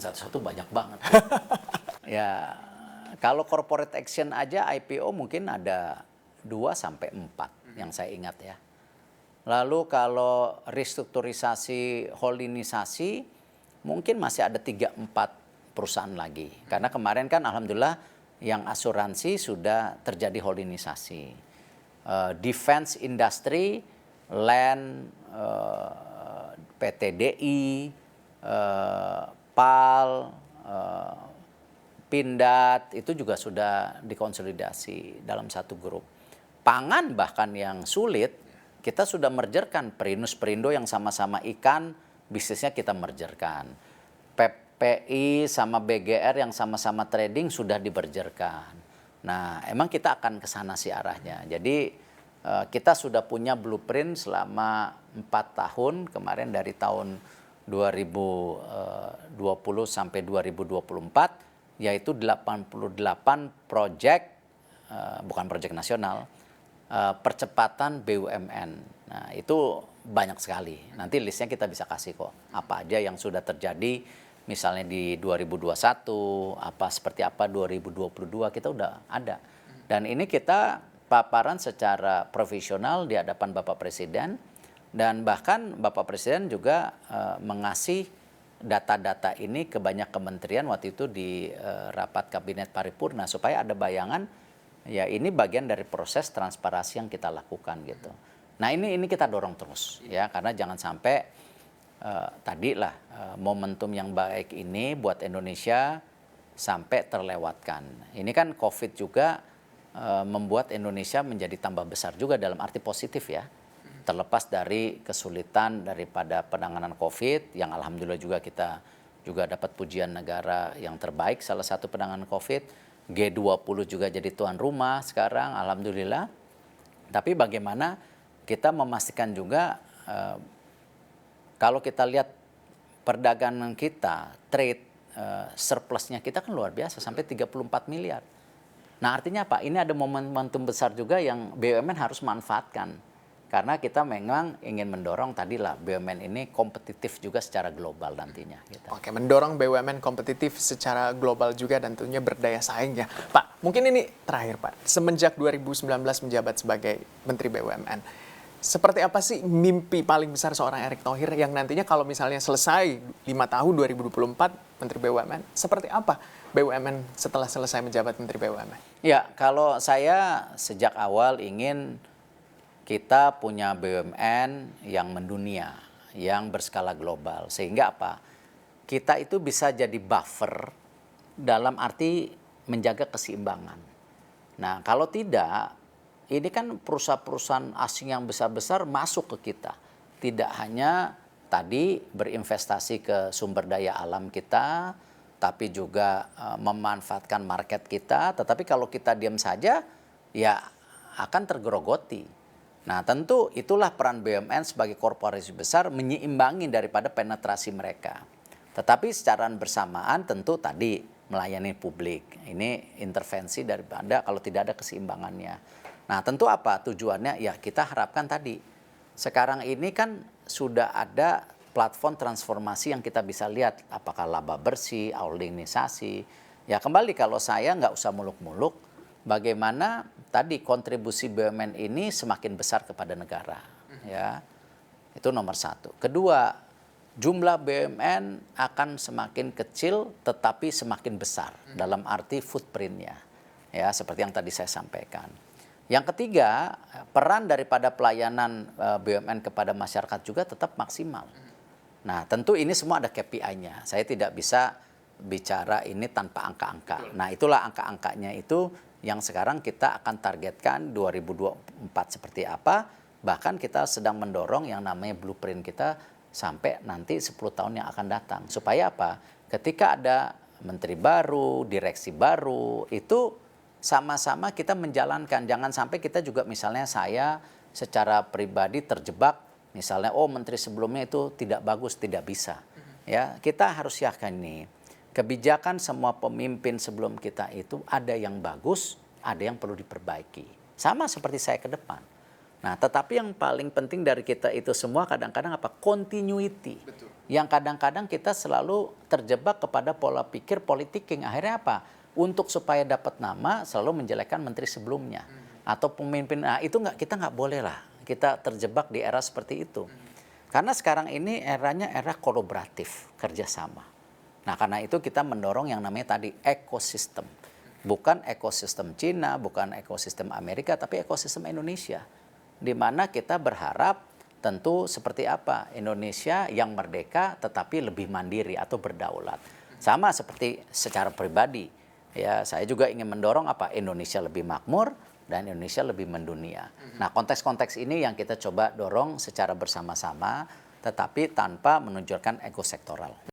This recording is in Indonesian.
satu-satu banyak banget. Ya, kalau corporate action aja IPO mungkin ada 2 sampai 4 yang saya ingat ya. Lalu kalau restrukturisasi, holdingisasi mungkin masih ada 3-4 perusahaan lagi. Karena kemarin kan alhamdulillah yang asuransi sudah terjadi holdingisasi. Defense industry, land, PTDI, PAL, Pindad, itu juga sudah dikonsolidasi dalam satu grup. Pangan bahkan yang sulit, kita sudah mergerkan Perinus Perindo yang sama-sama ikan, bisnisnya kita mergerkan. PPI sama BGR yang sama-sama trading sudah diberjerkan. Nah, emang kita akan ke sana sih arahnya. Jadi kita sudah punya blueprint selama 4 tahun, kemarin dari tahun 2020 sampai 2024, yaitu 88 proyek, bukan proyek nasional, percepatan BUMN. Nah, itu banyak sekali. Nanti listnya kita bisa kasih kok. Apa aja yang sudah terjadi, misalnya di 2021, seperti apa 2022, kita udah ada. Dan ini kita paparan secara profesional di hadapan Bapak Presiden, dan bahkan Bapak Presiden juga mengasih data-data ini ke banyak kementerian waktu itu di rapat kabinet paripurna supaya ada bayangan ya ini bagian dari proses transparansi yang kita lakukan gitu. Nah ini kita dorong terus ya, karena jangan sampai momentum yang baik ini buat Indonesia sampai terlewatkan. Ini kan COVID juga membuat Indonesia menjadi tambah besar juga dalam arti positif ya. Terlepas dari kesulitan daripada penanganan COVID, yang alhamdulillah juga kita juga dapat pujian negara yang terbaik, salah satu penanganan COVID, G20 juga jadi tuan rumah sekarang, alhamdulillah. Tapi bagaimana kita memastikan juga, kalau kita lihat perdagangan kita, trade, surplusnya kita kan luar biasa, sampai 34 miliar. Nah artinya apa? Ini ada momentum besar juga yang BUMN harus manfaatkan. Karena kita memang ingin mendorong tadilah BUMN ini kompetitif juga secara global nantinya. Gitu. Oke, mendorong BUMN kompetitif secara global juga dan tentunya berdaya saing ya. Pak, mungkin ini terakhir Pak. Semenjak 2019 menjabat sebagai Menteri BUMN, seperti apa sih mimpi paling besar seorang Erick Thohir yang nantinya kalau misalnya selesai 5 tahun 2024 Menteri BUMN, seperti apa BUMN setelah selesai menjabat Menteri BUMN? Ya, kalau saya sejak awal ingin kita punya BUMN yang mendunia, yang berskala global. Sehingga apa? Kita itu bisa jadi buffer dalam arti menjaga keseimbangan. Nah, kalau tidak, ini kan perusahaan-perusahaan asing yang besar-besar masuk ke kita. Tidak hanya tadi berinvestasi ke sumber daya alam kita, tapi juga memanfaatkan market kita. Tetapi kalau kita diam saja, ya akan tergerogoti. Nah tentu itulah peran BUMN sebagai korporasi besar menyeimbangi daripada penetrasi mereka. Tetapi secara bersamaan tentu tadi melayani publik. Ini intervensi daripada kalau tidak ada keseimbangannya. Nah tentu apa tujuannya? Ya kita harapkan tadi. Sekarang ini kan sudah ada platform transformasi yang kita bisa lihat. Apakah laba bersih, holdingisasi. Ya kembali kalau saya nggak usah muluk-muluk. Bagaimana tadi kontribusi BUMN ini semakin besar kepada negara, ya itu nomor 1. Kedua, jumlah BUMN akan semakin kecil tetapi semakin besar dalam arti footprintnya, ya seperti yang tadi saya sampaikan. Yang ketiga, peran daripada pelayanan BUMN kepada masyarakat juga tetap maksimal. Nah tentu ini semua ada KPI-nya. Saya tidak bisa bicara ini tanpa angka-angka. Nah itulah angka-angkanya itu yang sekarang kita akan targetkan 2024 seperti apa. Bahkan kita sedang mendorong yang namanya blueprint kita sampai nanti 10 tahun yang akan datang. Supaya apa? Ketika ada menteri baru, direksi baru, itu sama-sama kita menjalankan. Jangan sampai kita juga misalnya saya secara pribadi terjebak. Misalnya menteri sebelumnya itu tidak bagus, tidak bisa. Ya, kita harus yakin nih. Kebijakan semua pemimpin sebelum kita itu ada yang bagus, ada yang perlu diperbaiki. Sama seperti saya ke depan. Nah, tetapi yang paling penting dari kita itu semua kadang-kadang apa? Continuity. Betul. Yang kadang-kadang kita selalu terjebak kepada pola pikir politik yang akhirnya apa? Untuk supaya dapat nama selalu menjelekkan menteri sebelumnya atau pemimpin. Nah, itu kita nggak boleh lah. Kita terjebak di era seperti itu. Karena sekarang ini eranya era kolaboratif, kerjasama. Nah, karena itu kita mendorong yang namanya tadi ekosistem. Bukan ekosistem Cina, bukan ekosistem Amerika, tapi ekosistem Indonesia. Di mana kita berharap tentu seperti apa Indonesia yang merdeka tetapi lebih mandiri atau berdaulat. Sama seperti secara pribadi, ya saya juga ingin mendorong apa Indonesia lebih makmur dan Indonesia lebih mendunia. Nah, konteks-konteks ini yang kita coba dorong secara bersama-sama tetapi tanpa menunjukkan ego sektoral.